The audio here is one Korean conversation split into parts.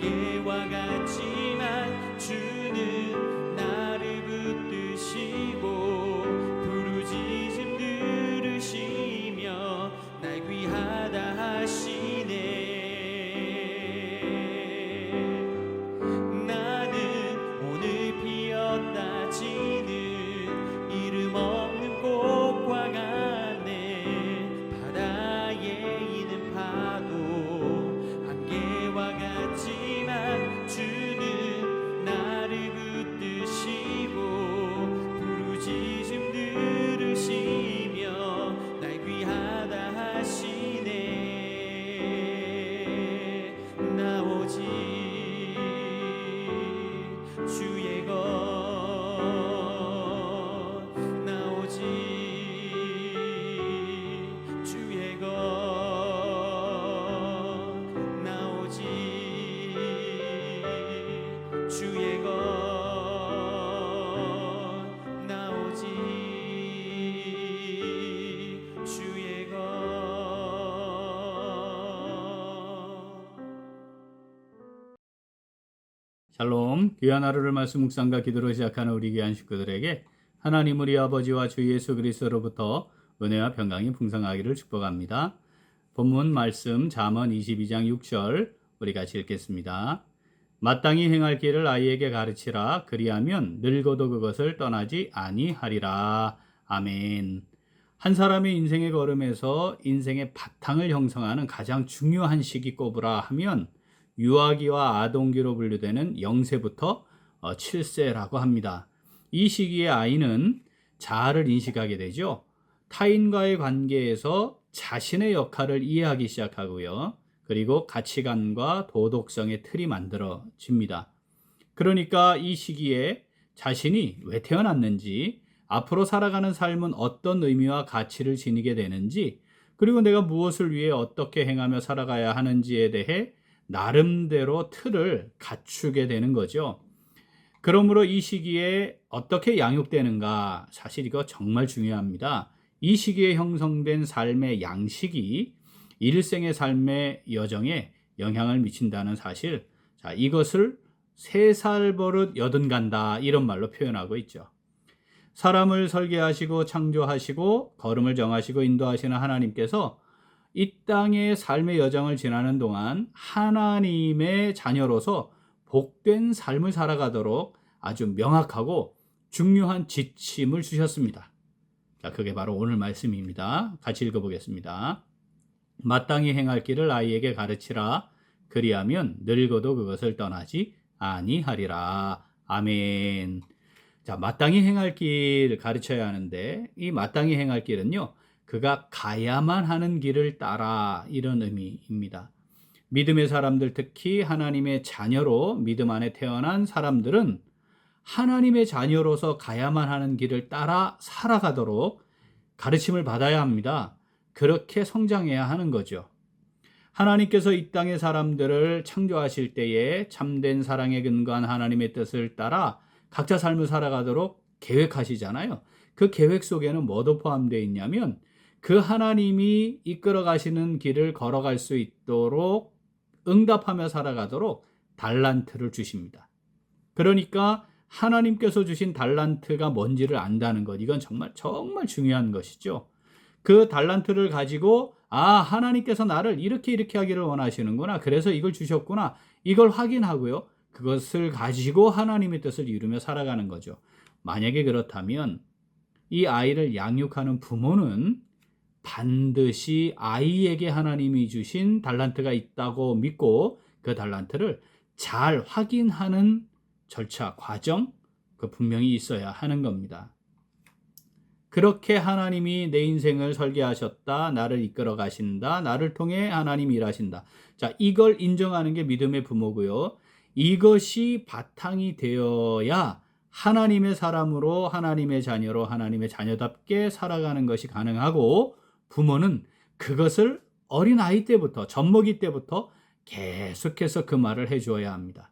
안개와 같지만 주는 나를 붙드시고 부르짖음 들으시며 날 귀하다 하시네. 나는 오늘 피었다 지는 이름 없는 꽃과 같네. 바다에 있는 파도 안개와 같지만 주는 나를 붙드시고 부르짖음 들으시며 날 귀하다 하시네. 나 오직 주의 것, 나 오직 주의 것, 나 오직 주의 것, 나 오직 주의 것. 샬롬, 귀한 하루를 말씀 묵상과 기도로 시작하는 우리 귀한 식구들에게 하나님 우리 아버지와 주 예수 그리스도로부터 은혜와 평강이 풍성하기를 축복합니다. 본문 말씀 잠언 22장 6절 우리 같이 읽겠습니다. 마땅히 행할 길을 아이에게 가르치라. 그리하면 늙어도 그것을 떠나지 아니하리라. 아멘. 한 사람의 인생의 걸음에서 인생의 바탕을 형성하는 가장 중요한 시기 꼽으라 하면 유아기와 아동기로 분류되는 0세부터 7세라고 합니다. 이 시기에 아이는 자아를 인식하게 되죠. 타인과의 관계에서 자신의 역할을 이해하기 시작하고요. 그리고 가치관과 도덕성의 틀이 만들어집니다. 그러니까 이 시기에 자신이 왜 태어났는지, 앞으로 살아가는 삶은 어떤 의미와 가치를 지니게 되는지, 그리고 내가 무엇을 위해 어떻게 행하며 살아가야 하는지에 대해 나름대로 틀을 갖추게 되는 거죠. 그러므로 이 시기에 어떻게 양육되는가, 사실 이거 정말 중요합니다. 이 시기에 형성된 삶의 양식이 일생의 삶의 여정에 영향을 미친다는 사실, 자, 이것을 3살 버릇 여든 간다 이런 말로 표현하고 있죠. 사람을 설계하시고 창조하시고 걸음을 정하시고 인도하시는 하나님께서 이 땅의 삶의 여정을 지나는 동안 하나님의 자녀로서 복된 삶을 살아가도록 아주 명확하고 중요한 지침을 주셨습니다. 자, 그게 바로 오늘 말씀입니다. 같이 읽어보겠습니다. 마땅히 행할 길을 아이에게 가르치라. 그리하면 늙어도 그것을 떠나지 아니하리라. 아멘. 자, 마땅히 행할 길을 가르쳐야 하는데 이 마땅히 행할 길은요, 그가 가야만 하는 길을 따라, 이런 의미입니다. 믿음의 사람들, 특히 하나님의 자녀로 믿음 안에 태어난 사람들은 하나님의 자녀로서 가야만 하는 길을 따라 살아가도록 가르침을 받아야 합니다. 그렇게 성장해야 하는 거죠. 하나님께서 이 땅의 사람들을 창조하실 때에 참된 사랑에 근거한 하나님의 뜻을 따라 각자 삶을 살아가도록 계획하시잖아요. 그 계획 속에는 뭐도 포함되어 있냐면 그 하나님이 이끌어 가시는 길을 걸어갈 수 있도록 응답하며 살아가도록 달란트를 주십니다. 그러니까 하나님께서 주신 달란트가 뭔지를 안다는 것, 이건 정말 중요한 것이죠. 그 달란트를 가지고 하나님께서 나를 이렇게 하기를 원하시는구나, 그래서 이걸 주셨구나, 이걸 확인하고요, 그것을 가지고 하나님의 뜻을 이루며 살아가는 거죠. 만약에 그렇다면 이 아이를 양육하는 부모는 반드시 아이에게 하나님이 주신 달란트가 있다고 믿고 그 달란트를 잘 확인하는 절차, 과정, 그 분명히 있어야 하는 겁니다. 그렇게 하나님이 내 인생을 설계하셨다, 나를 이끌어 가신다, 나를 통해 하나님이 일하신다. 자, 이걸 인정하는 게 믿음의 부모고요. 이것이 바탕이 되어야 하나님의 사람으로, 하나님의 자녀로, 하나님의 자녀답게 살아가는 것이 가능하고, 부모는 그것을 어린아이 때부터, 젖먹이 때부터 계속해서 그 말을 해주어야 합니다.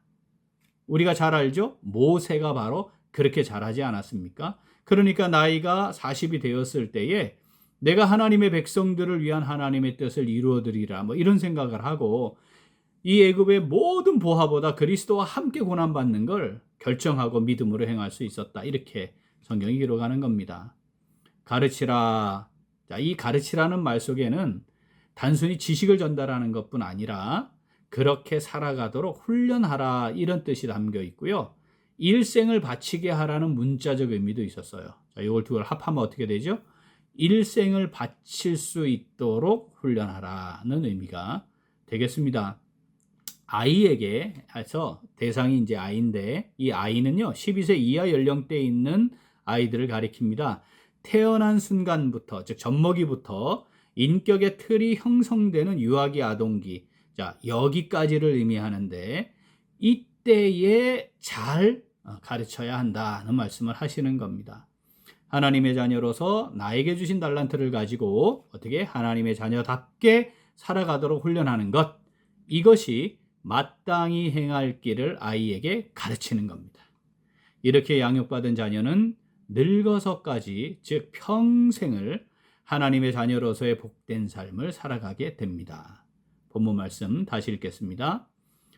우리가 잘 알죠? 모세가 바로 그렇게 잘하지 않았습니까? 그러니까 나이가 40이 되었을 때에 내가 하나님의 백성들을 위한 하나님의 뜻을 이루어드리라, 이런 생각을 하고, 이 애굽의 모든 보화보다 그리스도와 함께 고난받는 걸 결정하고 믿음으로 행할 수 있었다. 이렇게 성경이 기록하는 겁니다. 가르치라. 자, 이 가르치라는 말 속에는 단순히 지식을 전달하는 것뿐 아니라 그렇게 살아가도록 훈련하라 이런 뜻이 담겨 있고요. 일생을 바치게 하라는 문자적 의미도 있었어요. 자, 이걸 두 걸 합하면 어떻게 되죠? 일생을 바칠 수 있도록 훈련하라는 의미가 되겠습니다. 아이에게 해서 대상이 이제 아이인데 이 아이는요 12세 이하 연령대에 있는 아이들을 가리킵니다. 태어난 순간부터 즉 젖먹이부터 인격의 틀이 형성되는 유아기 아동기 자 여기까지를 의미하는데 이때에 잘 가르쳐야 한다는 말씀을 하시는 겁니다. 하나님의 자녀로서 나에게 주신 달란트를 가지고 어떻게 하나님의 자녀답게 살아가도록 훈련하는 것 이것이 마땅히 행할 길을 아이에게 가르치는 겁니다. 이렇게 양육받은 자녀는 늙어서까지 즉 평생을 하나님의 자녀로서의 복된 삶을 살아가게 됩니다. 본문 말씀 다시 읽겠습니다.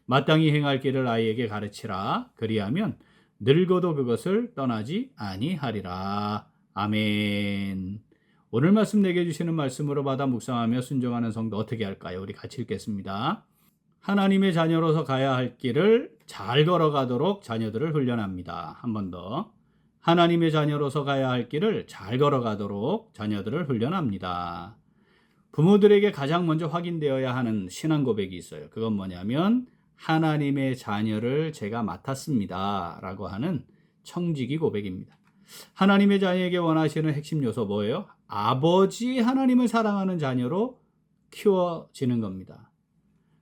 마땅히 행할 길을 아이에게 가르치라. 그리하면 늙어도 그것을 떠나지 아니하리라. 아멘. 오늘 말씀 내게 주시는 말씀으로 받아 묵상하며 순종하는 성도 어떻게 할까요? 우리 같이 읽겠습니다. 하나님의 자녀로서 가야 할 길을 잘 걸어가도록 자녀들을 훈련합니다. 한 번 더. 하나님의 자녀로서 가야 할 길을 잘 걸어가도록 자녀들을 훈련합니다. 부모들에게 가장 먼저 확인되어야 하는 신앙 고백이 있어요. 그건 뭐냐면 하나님의 자녀를 제가 맡았습니다 라고 하는 청지기 고백입니다. 하나님의 자녀에게 원하시는 핵심 요소 뭐예요? 아버지 하나님을 사랑하는 자녀로 키워지는 겁니다.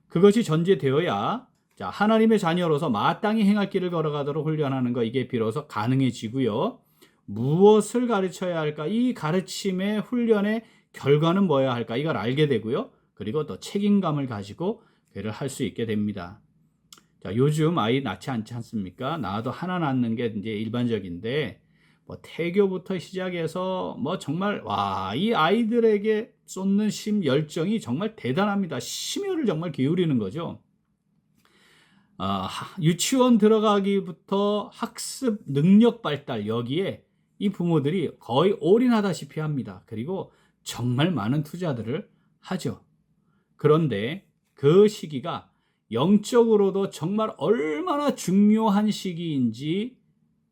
그것이 전제되어야 자, 하나님의 자녀로서 마땅히 행할 길을 걸어가도록 훈련하는 거 이게 비로소 가능해지고요. 무엇을 가르쳐야 할까? 이 가르침의 훈련의 결과는 뭐야 할까? 이걸 알게 되고요. 그리고 또 책임감을 가지고 그를 할 수 있게 됩니다. 자, 요즘 아이 낳지 않지 않습니까? 낳아도 하나 낳는 게 이제 일반적인데 뭐 태교부터 시작해서 뭐 정말 와, 이 아이들에게 쏟는 열정이 정말 대단합니다. 심혈을 정말 기울이는 거죠. 유치원 들어가기부터 학습 능력 발달 여기에 이 부모들이 거의 올인하다시피 합니다. 그리고 정말 많은 투자들을 하죠. 그런데 그 시기가 영적으로도 정말 얼마나 중요한 시기인지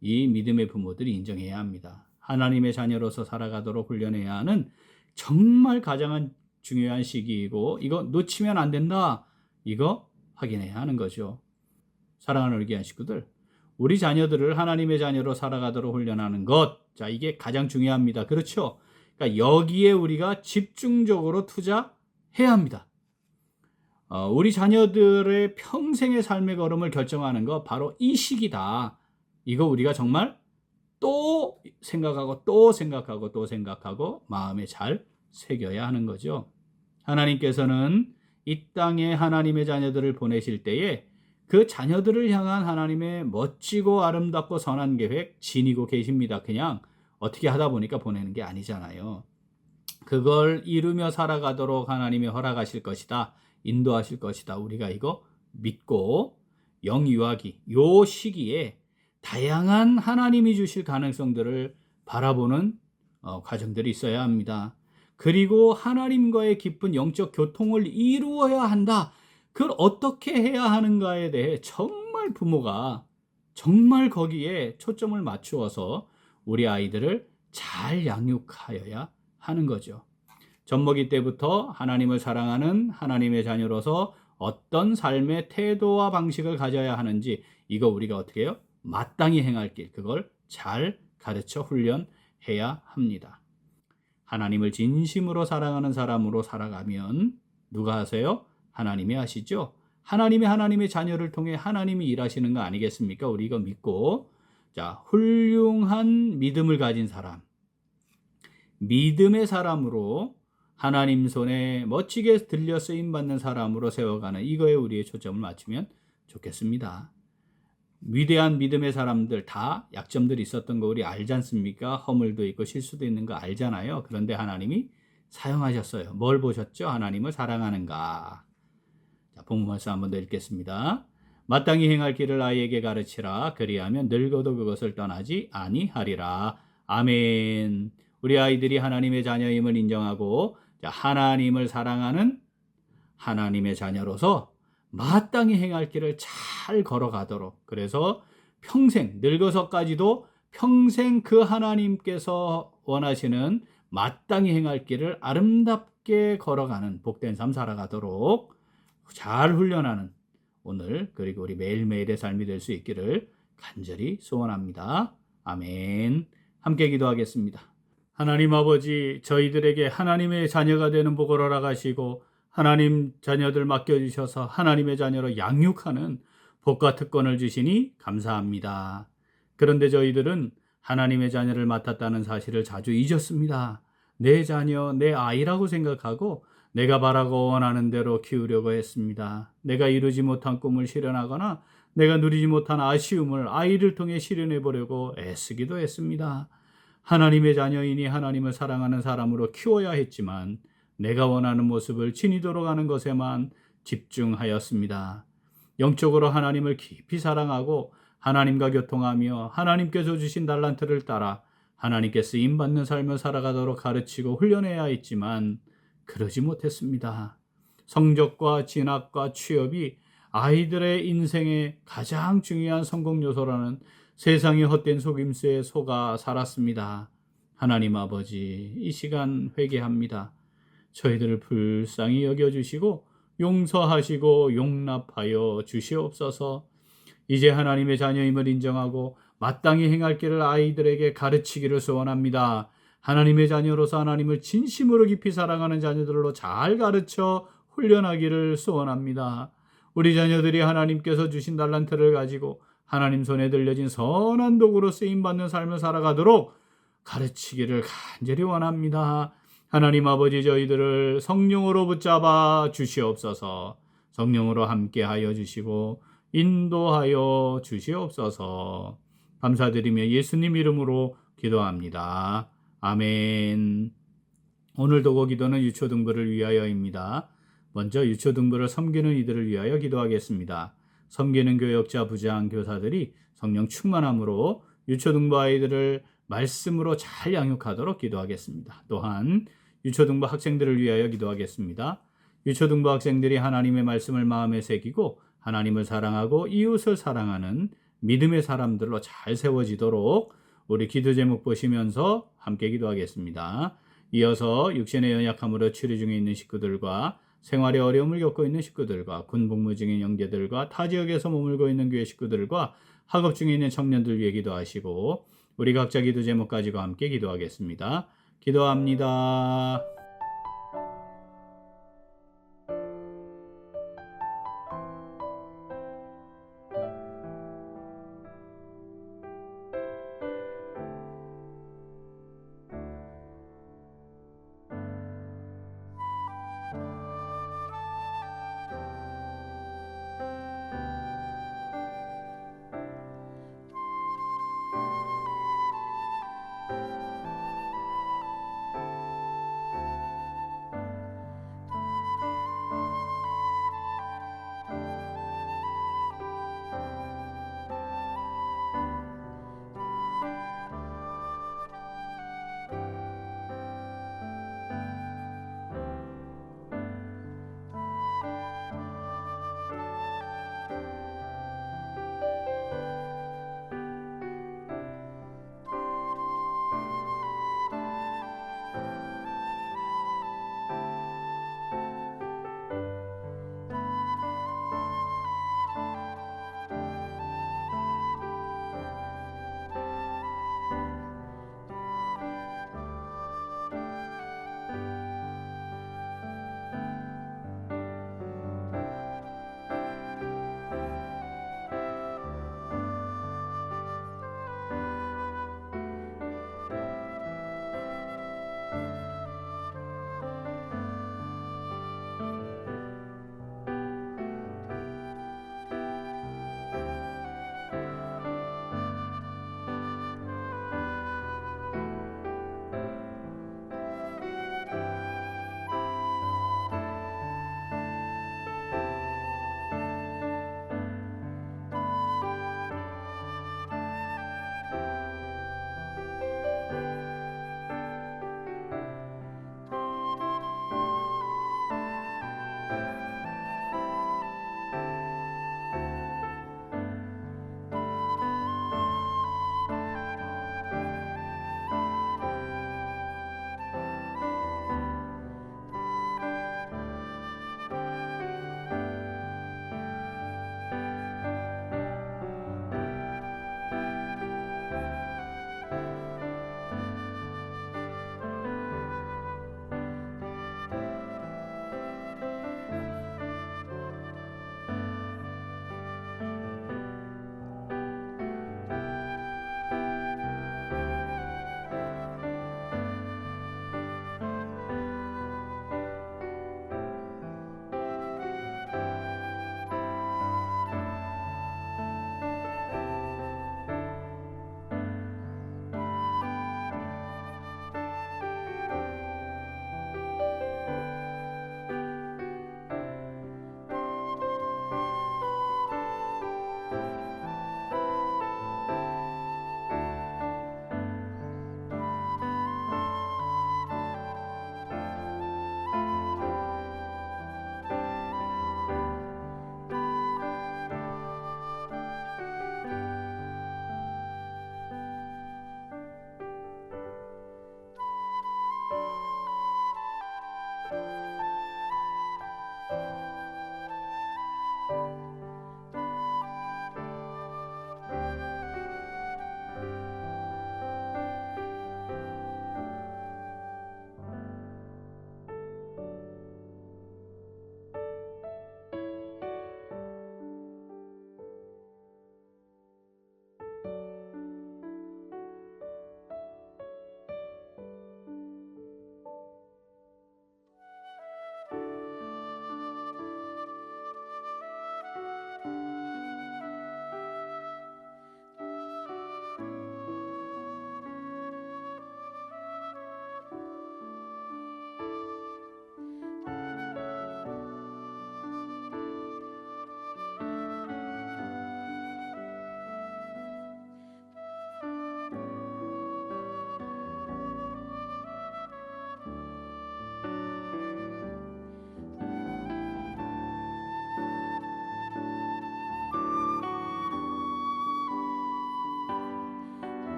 이 믿음의 부모들이 인정해야 합니다. 하나님의 자녀로서 살아가도록 훈련해야 하는 정말 가장 중요한 시기이고 이거 놓치면 안 된다. 이거 확인해야 하는 거죠. 사랑하는 우리 귀한 식구들, 우리 자녀들을 하나님의 자녀로 살아가도록 훈련하는 것, 자 이게 가장 중요합니다. 그렇죠? 그러니까 여기에 우리가 집중적으로 투자해야 합니다. 우리 자녀들의 평생의 삶의 걸음을 결정하는 거 바로 이 시기다. 이거 우리가 정말 또 생각하고 또 생각하고 또 생각하고 마음에 잘 새겨야 하는 거죠. 하나님께서는 이 땅에 하나님의 자녀들을 보내실 때에 그 자녀들을 향한 하나님의 멋지고 아름답고 선한 계획 지니고 계십니다. 그냥 어떻게 하다 보니까 보내는 게 아니잖아요. 그걸 이루며 살아가도록 하나님이 허락하실 것이다. 인도하실 것이다. 우리가 이거 믿고 영유아기 요 시기에 다양한 하나님이 주실 가능성들을 바라보는 과정들이 있어야 합니다. 그리고 하나님과의 깊은 영적 교통을 이루어야 한다. 그걸 어떻게 해야 하는가에 대해 정말 부모가 정말 거기에 초점을 맞추어서 우리 아이들을 잘 양육하여야 하는 거죠. 젖먹이 때부터 하나님을 사랑하는 하나님의 자녀로서 어떤 삶의 태도와 방식을 가져야 하는지 이거 우리가 어떻게 해요? 마땅히 행할 길, 그걸 잘 가르쳐 훈련해야 합니다. 하나님을 진심으로 사랑하는 사람으로 살아가면 누가 하세요? 하나님이 하시죠. 하나님의 자녀를 통해 하나님이 일하시는 거 아니겠습니까? 우리 이거 믿고 자 훌륭한 믿음을 가진 사람, 믿음의 사람으로 하나님 손에 멋지게 들려 쓰임받는 사람으로 세워가는 이거에 우리의 초점을 맞추면 좋겠습니다. 위대한 믿음의 사람들 다 약점들이 있었던 거 우리 알지 않습니까? 허물도 있고 실수도 있는 거 알잖아요. 그런데 하나님이 사용하셨어요. 뭘 보셨죠? 하나님을 사랑하는가. 자, 본문 말씀 한번 더 읽겠습니다. 마땅히 행할 길을 아이에게 가르치라. 그리하면 늙어도 그것을 떠나지 아니하리라. 아멘. 우리 아이들이 하나님의 자녀임을 인정하고 하나님을 사랑하는 하나님의 자녀로서 마땅히 행할 길을 잘 걸어가도록, 그래서 평생 늙어서까지도 평생 그 하나님께서 원하시는 마땅히 행할 길을 아름답게 걸어가는 복된 삶 살아가도록 잘 훈련하는 오늘 그리고 우리 매일매일의 삶이 될 수 있기를 간절히 소원합니다. 아멘. 함께 기도하겠습니다. 하나님 아버지, 저희들에게 하나님의 자녀가 되는 복을 허락하시고 하나님 자녀들 맡겨주셔서 하나님의 자녀로 양육하는 복과 특권을 주시니 감사합니다. 그런데 저희들은 하나님의 자녀를 맡았다는 사실을 자주 잊었습니다. 내 자녀, 내 아이라고 생각하고 내가 바라고 원하는 대로 키우려고 했습니다. 내가 이루지 못한 꿈을 실현하거나 내가 누리지 못한 아쉬움을 아이를 통해 실현해 보려고 애쓰기도 했습니다. 하나님의 자녀이니 하나님을 사랑하는 사람으로 키워야 했지만 내가 원하는 모습을 지니도록 하는 것에만 집중하였습니다. 영적으로 하나님을 깊이 사랑하고 하나님과 교통하며 하나님께서 주신 달란트를 따라 하나님께 쓰임받는 삶을 살아가도록 가르치고 훈련해야 했지만 그러지 못했습니다. 성적과 진학과 취업이 아이들의 인생의 가장 중요한 성공 요소라는 세상의 헛된 속임수에 속아 살았습니다. 하나님 아버지, 이 시간 회개합니다. 저희들을 불쌍히 여겨주시고 용서하시고 용납하여 주시옵소서. 이제 하나님의 자녀임을 인정하고 마땅히 행할 길을 아이들에게 가르치기를 소원합니다. 하나님의 자녀로서 하나님을 진심으로 깊이 사랑하는 자녀들로 잘 가르쳐 훈련하기를 소원합니다. 우리 자녀들이 하나님께서 주신 달란트를 가지고 하나님 손에 들려진 선한 도구로 쓰임받는 삶을 살아가도록 가르치기를 간절히 원합니다. 하나님 아버지, 저희들을 성령으로 붙잡아 주시옵소서. 성령으로 함께하여 주시고 인도하여 주시옵소서. 감사드리며 예수님 이름으로 기도합니다. 아멘. 오늘 도고 기도는 유초등부를 위하여입니다. 먼저 유초등부를 섬기는 이들을 위하여 기도하겠습니다. 섬기는 교역자, 부장, 교사들이 성령 충만함으로 유초등부 아이들을 말씀으로 잘 양육하도록 기도하겠습니다. 또한 유초등부 학생들을 위하여 기도하겠습니다. 유초등부 학생들이 하나님의 말씀을 마음에 새기고 하나님을 사랑하고 이웃을 사랑하는 믿음의 사람들로 잘 세워지도록 우리 기도 제목 보시면서 함께 기도하겠습니다. 이어서 육신의 연약함으로 치료 중에 있는 식구들과 생활의 어려움을 겪고 있는 식구들과 군 복무 중인 형제들과 타 지역에서 머물고 있는 교회 식구들과 학업 중에 있는 청년들 위해 기도하시고 우리 각자 기도 제목 가지고 함께 기도하겠습니다. 기도합니다.